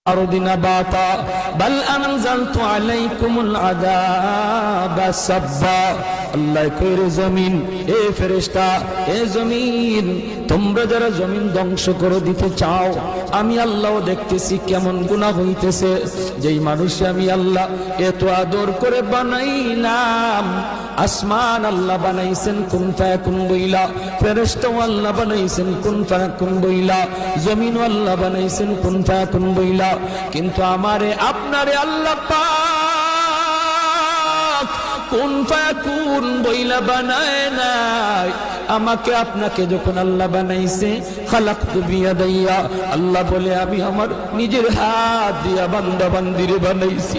الأرض نباتا بل أنزلت عليكم العذاب سبا আল্লাহ কইর জমিন এ ফেরেশতা এ জমিন তোমরা যারা জমিন ধ্বংস করে দিতে চাও আমি আল্লাহ দেখতেছি কেমন গুনাহ হইতেছে যেই মানুষ আমি আল্লাহ এত আদর করে বানাইলাম আসমান আল্লাহ বানাইছেন কুন ফায়াকুন বইলা ফেরেশতা আল্লাহ বানাইছেন কুন ফায়াকুন বইলা জমিন আল্লাহ বানাইছেন কুন ফায়াকুন বইলা কিন্তু আমারে আপনারে আল্লাহ পাক কুন ফায়াকুন বইলা বানায় নাই আমাকে আপনাকে যখন আল্লাহ বানাইছে খালাকতু বিয়াদাইয়া আল্লাহ বলে আমি আমার নিজের হাত দিয়া বান্দা বান্দিরে বানাইছি